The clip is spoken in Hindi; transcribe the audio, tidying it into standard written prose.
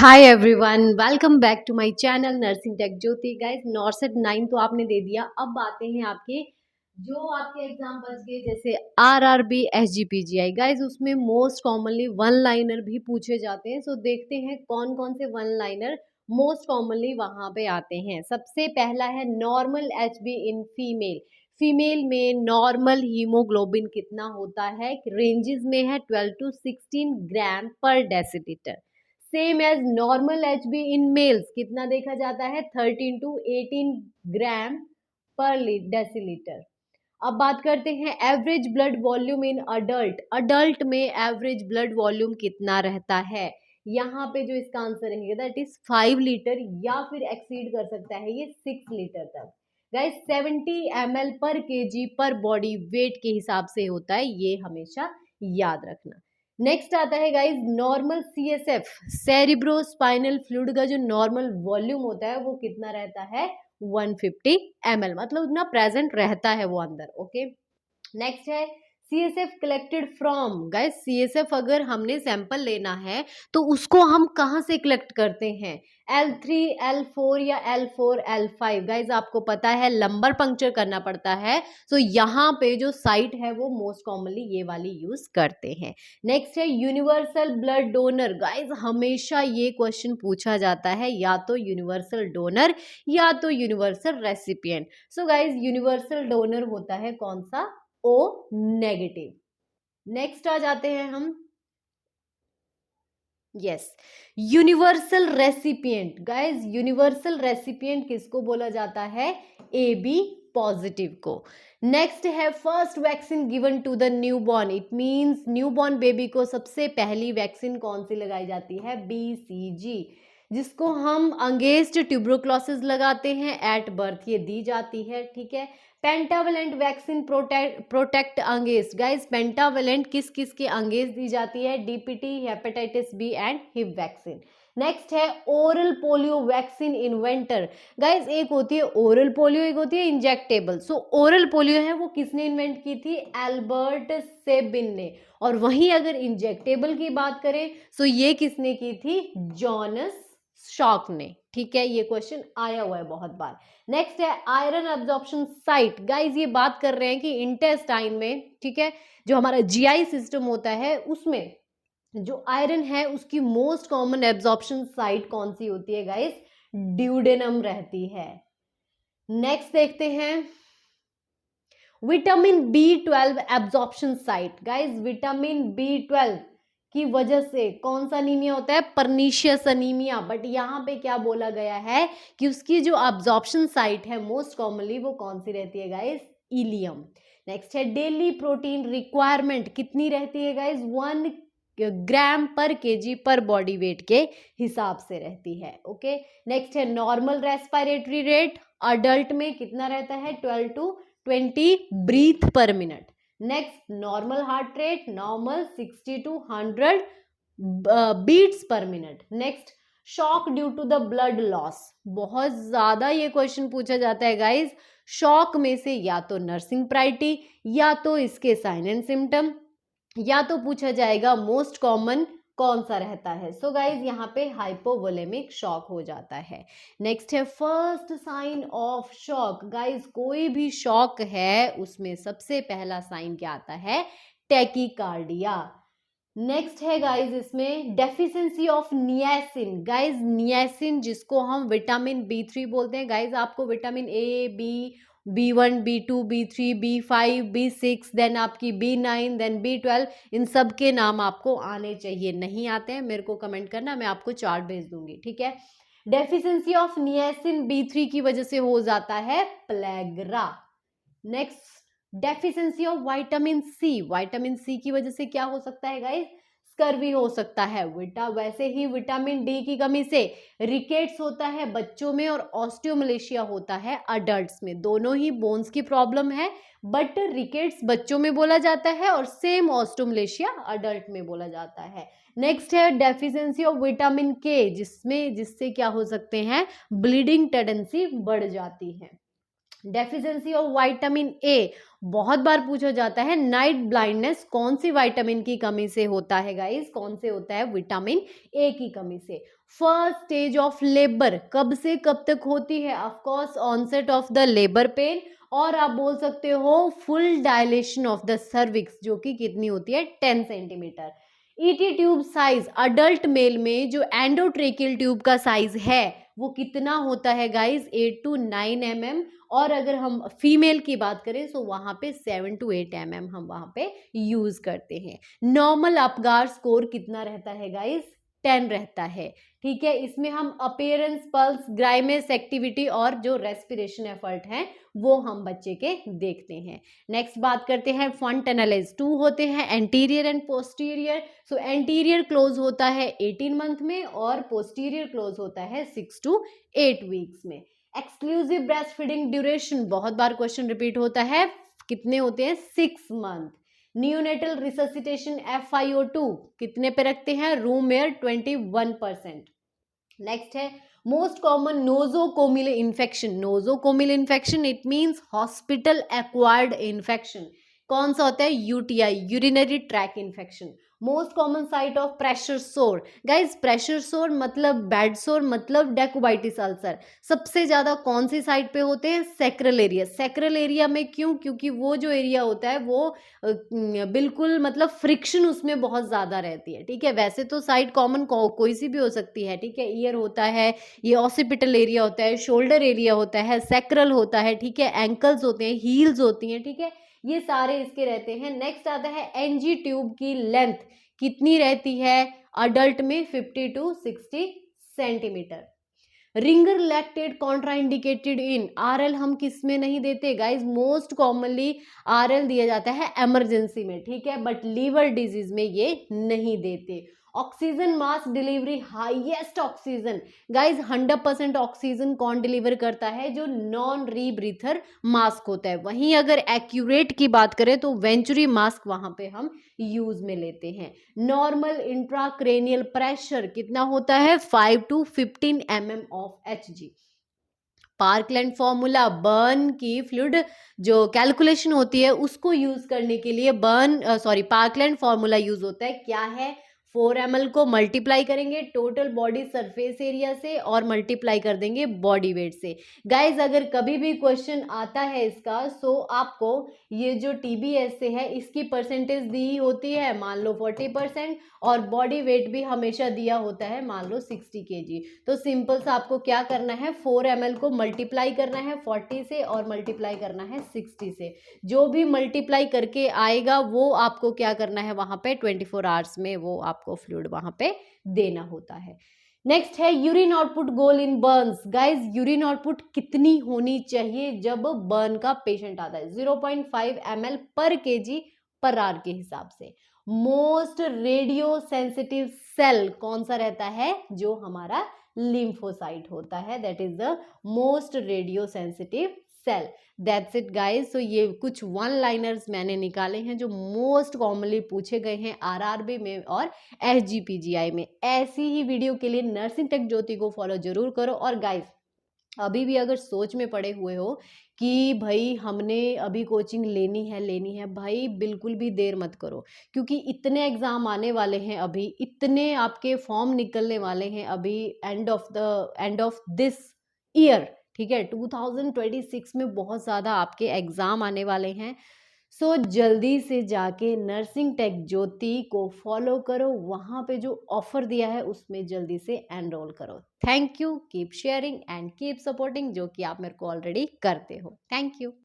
Hi everyone, welcome back to my channel nursing tech Jyoti. Guys NORCET 9 तो आपने दे दिया। अब आते हैं आपके जो आपके एग्जाम बच गए जैसे आरआरबी, एसजीपीजीआई। गाइस उसमें मोस्ट कॉमनली वन लाइनर भी पूछे जाते हैं। सो देखते हैं कौन कौन से वन लाइनर मोस्ट कॉमनली वहां पे आते हैं। सबसे पहला है normal HB in female. Female में नॉर्मल हीमोग्लोबिन कितना होता है? रेंजेस में है 12 टू 16 ग्राम पर decilitre. Same as normal HB in males कितना देखा जाता है? 13 टू 18 ग्राम पर डेसीलीटर। अब बात करते हैं average blood volume in adult. Adult में एवरेज ब्लड वॉल्यूम कितना रहता है? यहाँ पे जो इसका आंसर रहेगा दैट इज 5 लीटर या फिर एक्सीड कर सकता है ये 6 लीटर तक। गाइस 70 ml पर केजी पर बॉडी वेट के हिसाब से होता है, ये हमेशा याद रखना। नेक्स्ट आता है guys normal CSF, cerebrospinal fluid का जो नॉर्मल वॉल्यूम होता है वो कितना रहता है? 150 ml, मतलब उतना प्रेजेंट रहता है वो अंदर। ओके, नेक्स्ट है CSF collected from. Guys CSF अगर हमने सैंपल लेना है तो उसको हम कहाँ से कलेक्ट करते हैं? L3, L4 या L4, L5। गाइस आपको पता है लंबर पंक्चर करना पड़ता है, तो यहाँ पे जो साइट है वो मोस्ट कॉमनली ये वाली यूज करते हैं। नेक्स्ट है यूनिवर्सल ब्लड डोनर। गाइस हमेशा ये क्वेश्चन पूछा जाता है, या तो यूनिवर्सल डोनर या तो universal recipient. So guys universal donor होता है कौन सा? O negative. नेक्स्ट आ जाते हैं हम, yes, universal recipient. Guys universal recipient किसको बोला जाता है? ए बी पॉजिटिव को। नेक्स्ट है first vaccine given to the newborn. It means newborn baby को सबसे पहली वैक्सीन कौन सी लगाई जाती है? बीसीजी, जिसको हम अगेंस्ट ट्यूबरकुलोसिस लगाते हैं एट बर्थ, ये दी जाती है। ठीक है, pentavalent vaccine protect against. Guys pentavalent किस किस के अगेंस्ट दी जाती है? DPT, hepatitis B and Hib vaccine. Next है oral polio vaccine inventor. Guys एक होती है ओरल पोलियो, एक होती है इंजेक्टेबल। सो ओरल पोलियो है वो किसने इन्वेंट की थी? एल्बर्ट सेबिन ने। और वहीं अगर इंजेक्टेबल की बात करें तो ये किसने की थी? जॉनस शॉक ने। ठीक है, ये क्वेश्चन आया हुआ है बहुत बार। नेक्स्ट है आयरन एब्जॉर्प्शन साइट। गाइस ये बात कर रहे हैं कि इंटेस्टाइन में, ठीक है, जो हमारा जीआई सिस्टम होता है उसमें जो आयरन है उसकी मोस्ट कॉमन एब्जॉर्प्शन साइट कौन सी होती है? गाइस ड्यूडेनम रहती है। नेक्स्ट देखते हैं vitamin B12 absorption site. Guys vitamin B12 की वजह से कौन सा अनीमिया होता है? Pernicious anaemia. बट यहाँ पे क्या बोला गया है कि उसकी जो एब्जॉर्प्शन साइट है मोस्ट कॉमनली वो कौन सी रहती है? Guys ileum. नेक्स्ट है डेली प्रोटीन रिक्वायरमेंट कितनी रहती है? गाइस 1 ग्राम पर केजी पर बॉडी वेट के हिसाब से रहती है। ओके, नेक्स्ट है नॉर्मल रेस्पिरेटरी रेट अडल्ट में कितना रहता है? 12 to 20 breath per minute. Next normal heart rate normal 60 to 100 beats per minute. Next shock due to the blood loss. बहुत ज्यादा ये क्वेश्चन पूछा जाता है गाइस। शॉक में से या तो नर्सिंग प्रायोरिटी, या तो इसके साइन एंड सिम्टम, या तो पूछा जाएगा मोस्ट कॉमन कौन सा रहता है। सो गाइज यहाँ पे हाइपोवोलेमिक शॉक हो जाता है। नेक्स्ट है first sign of shock. Guys कोई भी शॉक है उसमें सबसे पहला साइन क्या आता है? टैकीकार्डिया। नेक्स्ट है गाइज इसमें deficiency of niacin. Guys niacin जिसको हम विटामिन B3 बोलते हैं। गाइज आपको vitamin A, B1, B2, B3, B5, B6, then आपकी B9, देन B12, इन सब के नाम आपको आने चाहिए। नहीं आते हैं मेरे को कमेंट करना, मैं आपको चार्ट भेज दूंगी। ठीक है, डेफिशिएंसी ऑफ नियासिन B3 की वजह से हो जाता है pellagra. Next deficiency of vitamin C. Vitamin C की वजह से क्या हो सकता है गाइस? स्कर्वी हो सकता है। वैसे ही विटामिन डी की कमी से रिकेट्स होता है बच्चों में और ऑस्टियोमलेशिया होता है अडल्ट्स में। दोनों ही बोन्स की प्रॉब्लम है, बट रिकेट्स बच्चों में बोला जाता है और सेम ऑस्टियोमलेशिया अडल्ट में बोला जाता है। नेक्स्ट है डेफिशिएंसी ऑफ विटामिन के, जिससे क्या हो सकते हैं? ब्लीडिंग टेंडेंसी बढ़ जाती है। डेफिशिएंसी ऑफ विटामिन ए बहुत बार पूछा जाता है। नाइट ब्लाइंडनेस कौन सी विटामिन की कमी से होता है गाइस? कौन से होता है? विटामिन ए की कमी से। फर्स्ट स्टेज ऑफ लेबर कब से कब तक होती है? Of course onset of the labour pain, और आप बोल सकते हो full dilation of the cervix, जो कि कितनी होती है 10 centimetre. ET tube size adult male में जो एंडोट्रेकियल ट्यूब का साइज है वो कितना होता है गाइस? 8 to 9 mm, और अगर हम फीमेल की बात करें तो वहां पे 7 to 8 mm हम वहां पे यूज करते हैं। नॉर्मल अपगार स्कोर कितना रहता है गाइस? 10 रहता है। ठीक है, इसमें हम अपीयरेंस, पल्स, ग्राइमेस एक्टिविटी और जो रेस्पिरेशन एफर्ट है वो हम बच्चे के देखते हैं। नेक्स्ट बात करते हैं फ्रंट एनालाइज। 2 होते हैं, anterior and posterior. So anterior close होता है 18 मंथ में और पोस्टीरियर क्लोज होता है 6 to 8 वीक्स में। एक्सक्लूसिव ब्रेस्ट फीडिंग ड्यूरेशन, बहुत बार क्वेश्चन रिपीट होता है, कितने होते हैं? 6 मंथ। न्यूनेटल रिससिटेशन FiO2 कितने पे रखते हैं? Room air 21%। नेक्स्ट है most common nosocomial infection. Nosocomial infection it means hospital acquired infection. कौन सा होता है? UTI, urinary tract infection. Most common site of pressure sore, guys pressure sore मतलब बेड सोर मतलब डेकोबाइटिस अल्सर। सबसे ज्यादा कौन सी साइड पे होते हैं? Sacral area. सेक्रल एरिया में क्यों? क्योंकि वो जो एरिया होता है वो बिल्कुल मतलब फ्रिक्शन उसमें बहुत ज्यादा रहती है। ठीक है, वैसे तो साइड कॉमन कोई सी भी हो सकती है। ठीक है, ईयर होता है, ये ऑसिपिटल एरिया होता है, शोल्डर एरिया होता है, सेक्रल होता है, ठीक है, एंकल्स होते हैं, हील्स होती हैं। ठीक है, ये सारे इसके रहते हैं। नेक्स्ट आता है एनजी ट्यूब की लेंथ कितनी रहती है अडल्ट में? 50 to 60 centimetre. Ringer lactate contraindicated in RL हम किस में नहीं देते गाइज? मोस्ट कॉमनली आरएल दिया जाता है इमरजेंसी में। ठीक है, बट लीवर डिजीज में ये नहीं देते। Oxygen mask delivery, highest oxygen guys 100% oxygen कौन डिलीवर करता है? जो नॉन रीब्रीथर मास्क होता है। वहीं अगर एक्यूरेट की बात करें तो वेंचुरी मास्क वहां पे हम यूज में लेते हैं। नॉर्मल इंट्राक्रेनियल प्रेशर कितना होता है? 5 to 15 mm of Hg। Parkland formula, burn की फ्लूइड जो कैलकुलेशन होती है उसको यूज करने के लिए पार्कलैंड फॉर्मूला यूज होता है। क्या है? 4 ml को मल्टीप्लाई करेंगे टोटल बॉडी सरफेस एरिया से और मल्टीप्लाई कर देंगे बॉडी वेट से। गाइज अगर कभी भी क्वेश्चन आता है इसका, सो आपको ये जो TBS से है इसकी परसेंटेज दी होती है, मान लो 40%, और बॉडी वेट भी हमेशा दिया होता है, मान लो 60 kg। तो सिंपल सा आपको क्या करना है? 4 ml को मल्टीप्लाई करना है 40 से और मल्टीप्लाई करना है 60 से। जो भी मल्टीप्लाई करके आएगा वो आपको क्या करना है? वहां पे 24 आवर्स में वो आपको फ्लूइड वहां पे देना होता है। नेक्स्ट है यूरिन आउटपुट गोल इन बर्न्स। गाइज यूरिन आउटपुट कितनी होनी चाहिए जब बर्न का पेशेंट आता है? 0.5 ml पर kg पर आवर के हिसाब से। मोस्ट रेडियो सेंसिटिव सेल कौन सा रहता है? जो हमारा लिम्फोसाइट होता है, that is the most radio sensitive cell. That's it guys. So ये कुछ वन लाइनर्स मैंने निकाले हैं जो मोस्ट कॉमनली पूछे गए हैं आरआरबी में और SGPGI में। ऐसी ही वीडियो के लिए नर्सिंग टेक ज्योति को फॉलो जरूर करो। और गाइस अभी भी अगर सोच में पड़े हुए हो कि भाई हमने अभी कोचिंग लेनी है, भाई बिल्कुल भी देर मत करो, क्योंकि इतने एग्जाम आने वाले हैं, अभी इतने आपके फॉर्म निकलने वाले हैं अभी एंड ऑफ दिस ईयर। ठीक है, 2026 में बहुत ज़्यादा आपके एग्जाम आने वाले हैं। सो जल्दी से जाके नर्सिंग टेक ज्योति को फॉलो करो, वहाँ पे जो ऑफर दिया है उसमें जल्दी से एनरोल करो। Thank you, keep sharing and keep supporting, जो कि आप मेरे को ऑलरेडी करते हो। Thank you.